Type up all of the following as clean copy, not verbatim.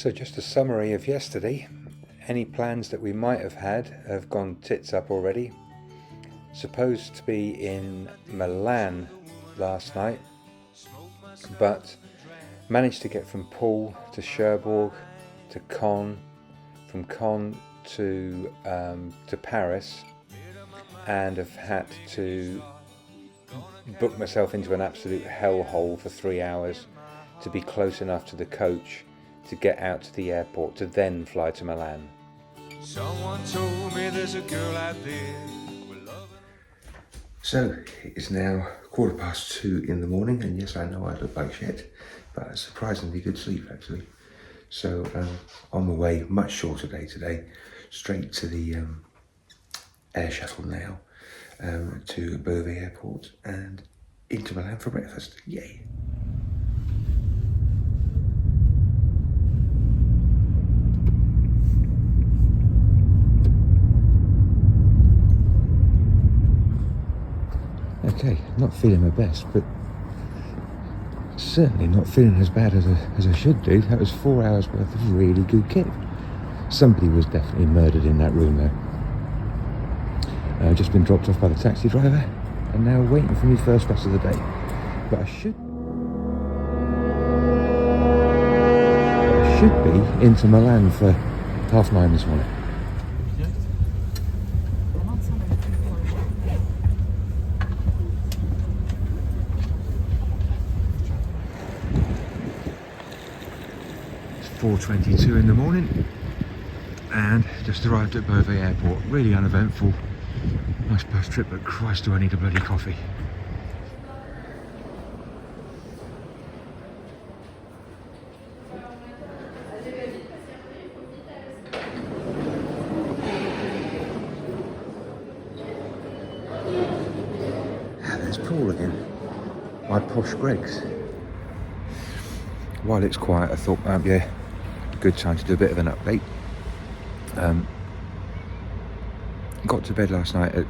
So just a summary of yesterday. Any plans that we might have had have gone tits up already. Supposed to be in Milan last night, but managed to get from Poole to Cherbourg to Cannes, from Cannes to Paris, and have had to book myself into an absolute hellhole for 3 hours to be close enough to the coach to get out to the airport to then fly to Milan. Someone told me there's a girl out there. So it's now 2:15 in the morning, and yes, I know I look like shit, but surprisingly good sleep actually. So on the way, much shorter day today, straight to the air shuttle now to Beauvais Airport and into Milan for breakfast. Yay! Okay, not feeling my best, but certainly not feeling as bad as I should do. That was 4 hours worth of really good kit. Somebody was definitely murdered in that room though. Just been dropped off by the taxi driver and now waiting for me first bus of the day. But I should be into Milan for 9:30 this morning. It's 4:22 in the morning and just arrived at Beauvais Airport. Really uneventful. Nice bus trip, but Christ do I need a bloody coffee. There's Paul again, my posh Greggs. While it's quiet, I thought, yeah, good time to do a bit of an update. Got to bed last night at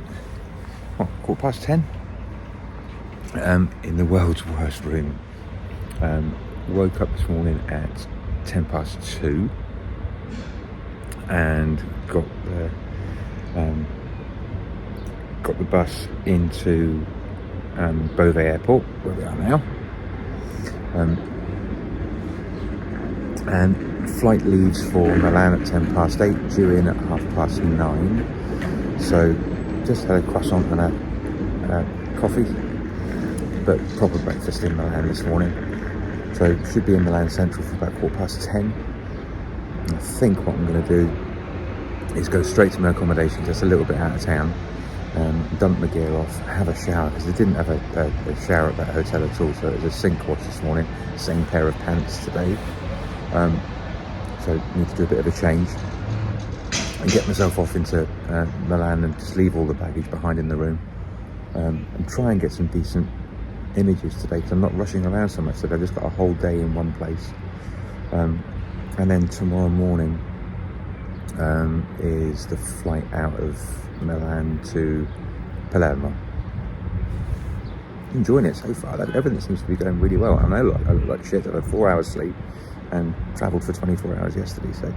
10:15 in the world's worst room. Woke up this morning at 2:10 and got the bus into Beauvais Airport, where we are now, and flight leaves for Milan at 8:10, due in at 9:30. So just had a croissant and a coffee, but proper breakfast in Milan this morning. So should be in Milan Central for about 10:15. I think what I'm going to do is go straight to my accommodation, just a little bit out of town, dump my gear off, have a shower, because they didn't have a shower at that hotel at all, so it was a sink wash this morning, same pair of pants today. So need to do a bit of a change and get myself off into Milan and just leave all the baggage behind in the room, and try and get some decent images today, because I'm not rushing around so much today. I've just got a whole day in one place, and then tomorrow morning is the flight out of Milan to Palermo. Enjoying it so far. Everything seems to be going really well. I know I look like shit. I've had 4 hours sleep and travelled for 24 hours yesterday, so,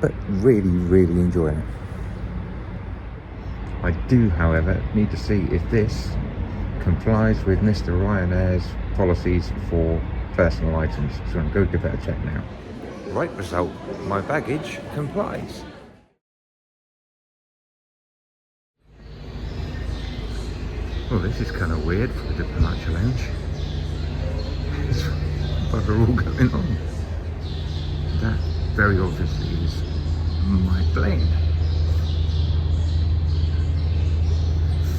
but really, really enjoying it. I do, however, need to see if this complies with Mr. Ryanair's policies for personal items, so I'm going to give that a check now. Right result, my baggage complies. Well, this is kind of weird for the departure lounge. It's bugger all going on. That very obviously is my plane.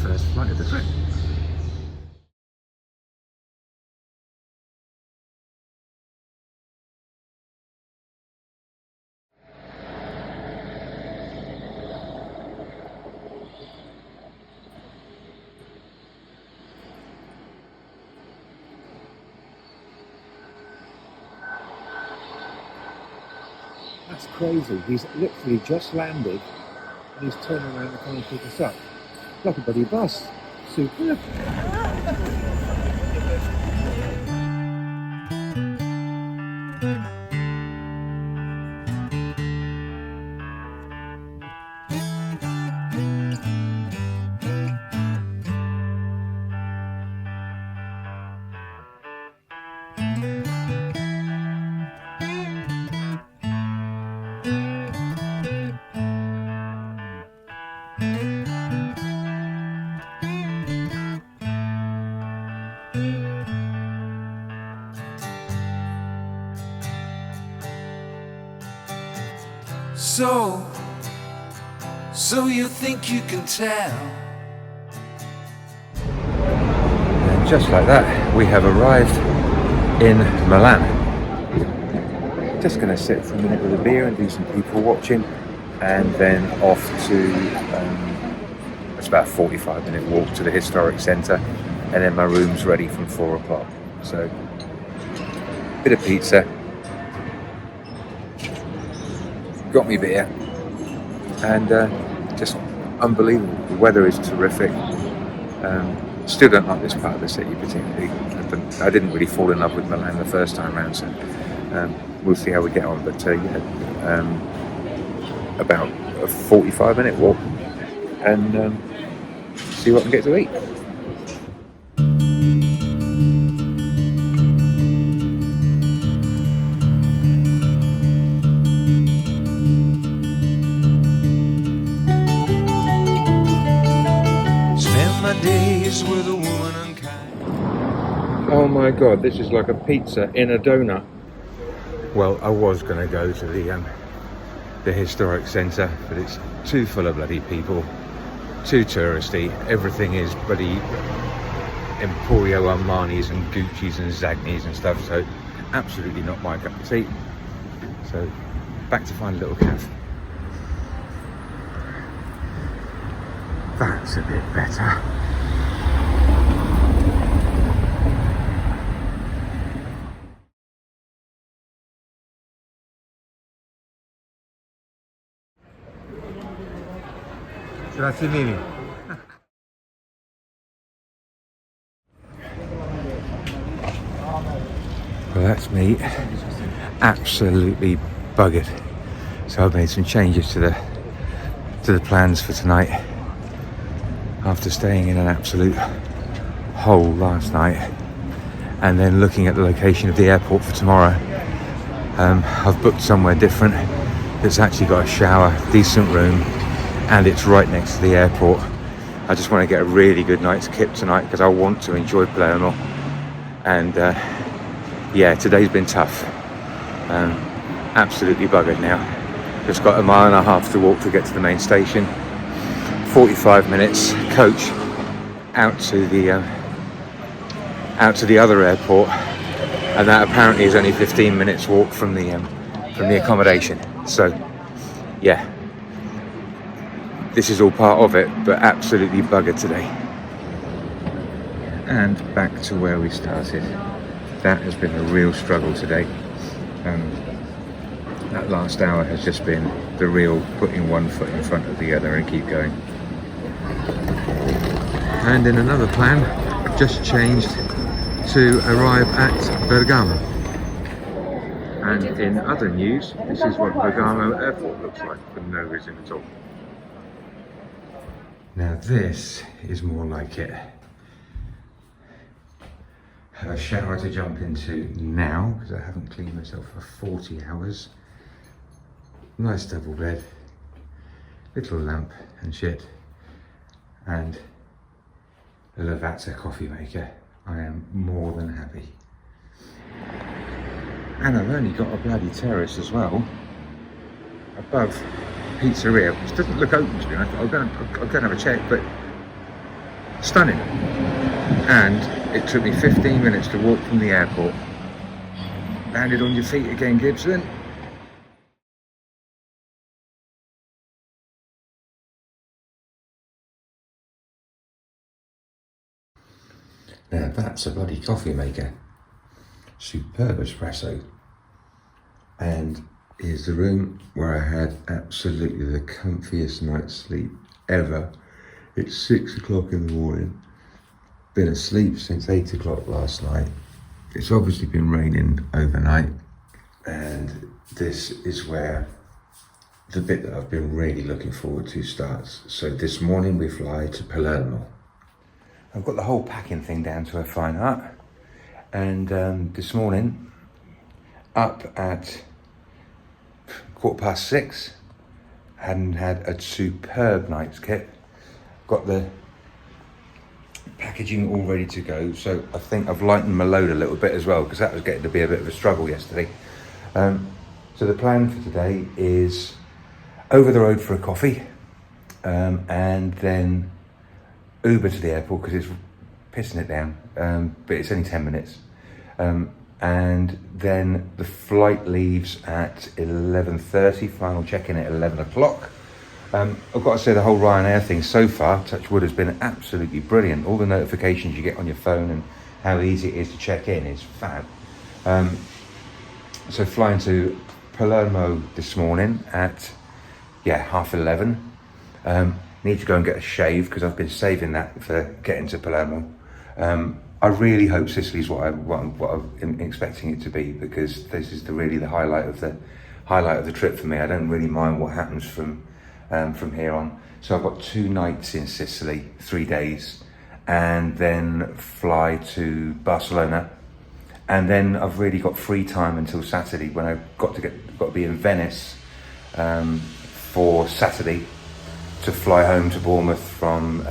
First flight of the trip. That's crazy. He's literally just landed and he's turning around and coming to pick us up. Like a bloody bus. Superb. So you think you can tell? And just like that, we have arrived in Milan. Just going to sit for a minute with a beer and do some people watching, and then off to it's about a 45-minute walk to the historic centre, and then my room's ready from 4 o'clock. So, bit of pizza, got me beer, and just unbelievable. The weather is terrific. Still don't like this part of the city particularly. I didn't really fall in love with Milan the first time round, so we'll see how we get on. But about a 45-minute walk, and see what I can get to eat. Days with a woman unkind. Oh my god, this is like a pizza in a donut. Well, I was going to go to the historic centre, but it's too full of bloody people, too touristy. Everything is bloody Emporio Armani's and Gucci's and Zagni's and stuff, so absolutely not my cup of tea. So back to find a little cafe. That's a bit better. Grazie mille. Well, that's me. Absolutely buggered. So I've made some changes to the plans for tonight. After staying in an absolute hole last night, and then looking at the location of the airport for tomorrow, I've booked somewhere different. It's actually got a shower, decent room, and it's right next to the airport. I just want to get a really good night's kip tonight because I want to enjoy Palermo. And yeah, today's been tough. Absolutely buggered now. Just got a mile and a half to walk to get to the main station. 45 minutes coach out to the other airport, and that apparently is only 15 minutes walk from the accommodation. So yeah, this is all part of it, but absolutely buggered today. And back to where we started. That has been a real struggle today. That last hour has just been the real putting one foot in front of the other and keep going. And in another plan, I've just changed to arrive at Bergamo. And in other news, this is what Bergamo Airport looks like for no reason at all. Now this is more like it. A shower to jump into now, because I haven't cleaned myself for 40 hours. Nice double bed, little lamp and shit, and a Lavazza coffee maker. I am more than happy. And I've only got a bloody terrace as well, above pizzeria, which doesn't look open to me. I'll go and have a check, but stunning. And it took me 15 minutes to walk from the airport. Landed on your feet again, Gibson. Now that's a bloody coffee maker. Superb espresso. And here's the room where I had absolutely the comfiest night's sleep ever. It's 6 o'clock in the morning. Been asleep since 8 o'clock last night. It's obviously been raining overnight. And this is where the bit that I've been really looking forward to starts. So this morning we fly to Palermo. I've got the whole packing thing down to a fine art, and this morning, up at 6:15, hadn't had a superb night's kit. Got the packaging all ready to go, so I think I've lightened my load a little bit as well, because that was getting to be a bit of a struggle yesterday. So the plan for today is over the road for a coffee, and then Uber to the airport because it's pissing it down, but it's only 10 minutes. And then the flight leaves at 11:30, final check-in at 11 o'clock. I've got to say the whole Ryanair thing so far, touch wood, has been absolutely brilliant. All the notifications you get on your phone and how easy it is to check in is fab. So flying to Palermo this morning at 11:30. Need to go and get a shave because I've been saving that for getting to Palermo. I really hope Sicily's what I'm expecting it to be, because this is really the highlight of the trip for me. I don't really mind what happens from here on. So I've got 2 nights in Sicily, 3 days, and then fly to Barcelona, and then I've really got free time until Saturday when I've got to be in Venice for Saturday to fly home to Bournemouth from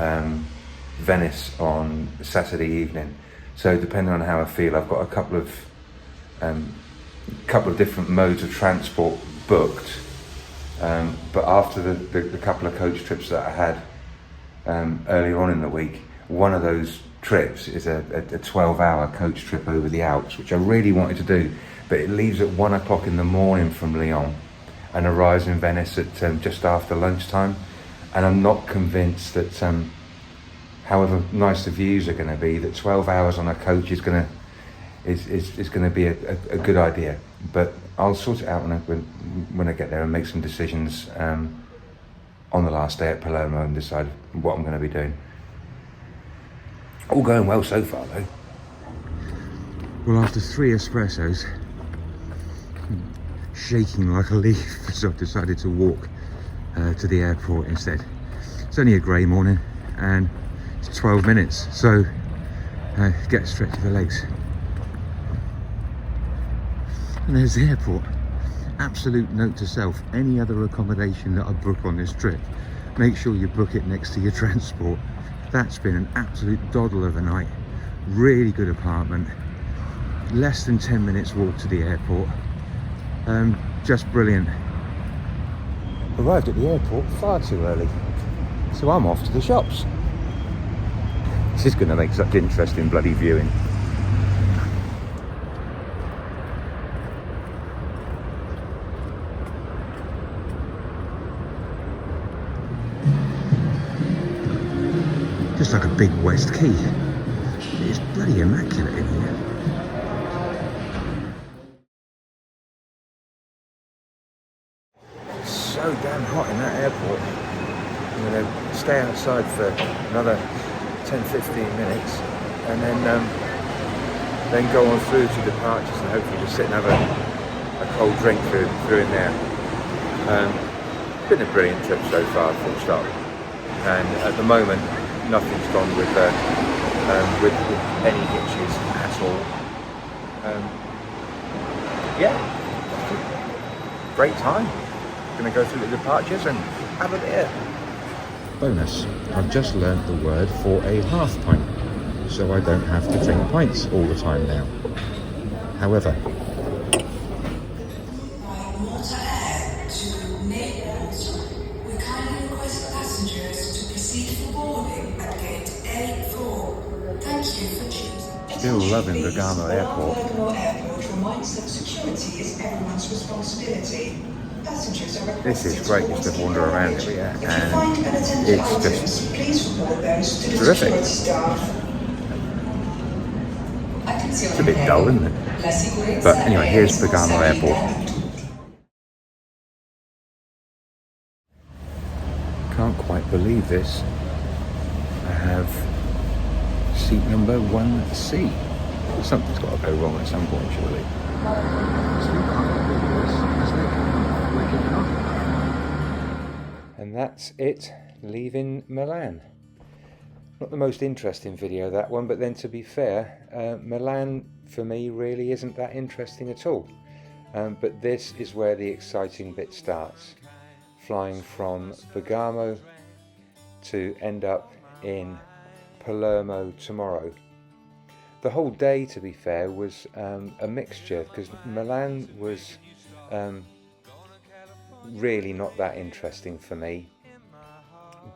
Venice on Saturday evening. So depending on how I feel, I've got a couple of different modes of transport booked. But after the couple of coach trips that I had earlier on in the week, one of those trips is a 12-hour coach trip over the Alps, which I really wanted to do, but it leaves at 1 o'clock in the morning from Lyon and arrives in Venice at just after lunchtime. And I'm not convinced that, however nice the views are going to be, that 12 hours on a coach is going to be a good idea. But I'll sort it out when I get there and make some decisions on the last day at Palermo and decide what I'm going to be doing. All going well so far, though. Well, after 3 espressos, shaking like a leaf, so I've decided to walk to the airport instead. It's only a grey morning and it's 12 minutes, so get a stretch of the legs. And there's the airport. Absolute note to self: any other accommodation that I book on this trip, make sure you book it next to your transport. That's been an absolute doddle of a night. Really good apartment, less than 10 minutes walk to the airport. Just brilliant. Arrived at the airport far too early, so I'm off to the shops. This is going to make such interesting bloody viewing. Just like a big West Key. It's bloody immaculate in here. So damn hot in that airport. I'm going to stay outside for another 10-15 minutes and then go on through to departures and hopefully just sit and have a cold drink through in there. Been a brilliant trip so far, full stop. And at the moment, nothing's gone with any hitches at all. Great time. Going to go through the departures and have a beer. Bonus: I've just learnt the word for a half pint, so I don't have to drink pints all the time now. However, Ahead to Naples. We kindly request passengers to proceed for boarding at gate A4. Thank you for choosing. still loving Bergamo Airport. Bergamo Airport reminds that security is everyone's responsibility. Passengers are requested This is great just to wander around here, If you find unattended it's items, just please report those to the terrific. security staff. It's a bit dull, isn't it? But anyway, here's Bergamo Airport. Can't quite believe this. I have seat number 1C. Something's got to go wrong at some point, surely. And that's it, leaving Milan. Not the most interesting video, that one, but then to be fair, Milan for me really isn't that interesting at all. But this is where the exciting bit starts. Flying from Bergamo to end up in Palermo tomorrow. The whole day, to be fair, was a mixture, because Milan was really not that interesting for me.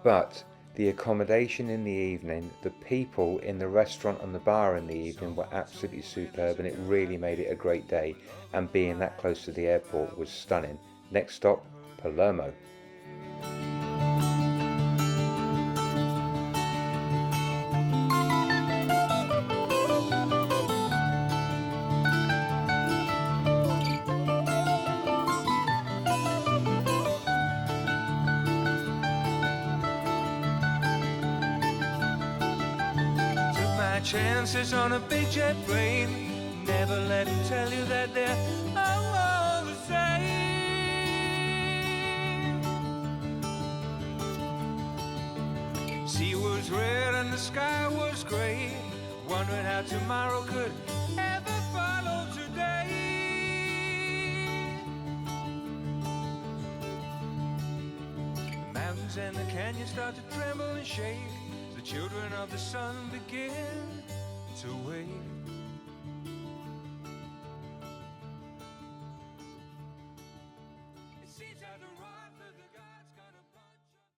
But the accommodation in the evening, the people in the restaurant and the bar in the evening were absolutely superb, and it really made it a great day. And being that close to the airport was stunning. Next stop, Palermo. Chances on a big jet plane. Never let them tell you that they're all the same. Sea was red and the sky was gray, wondering how tomorrow could ever follow today. The mountains and the canyons start to tremble and shake. The children of the sun begin to wake.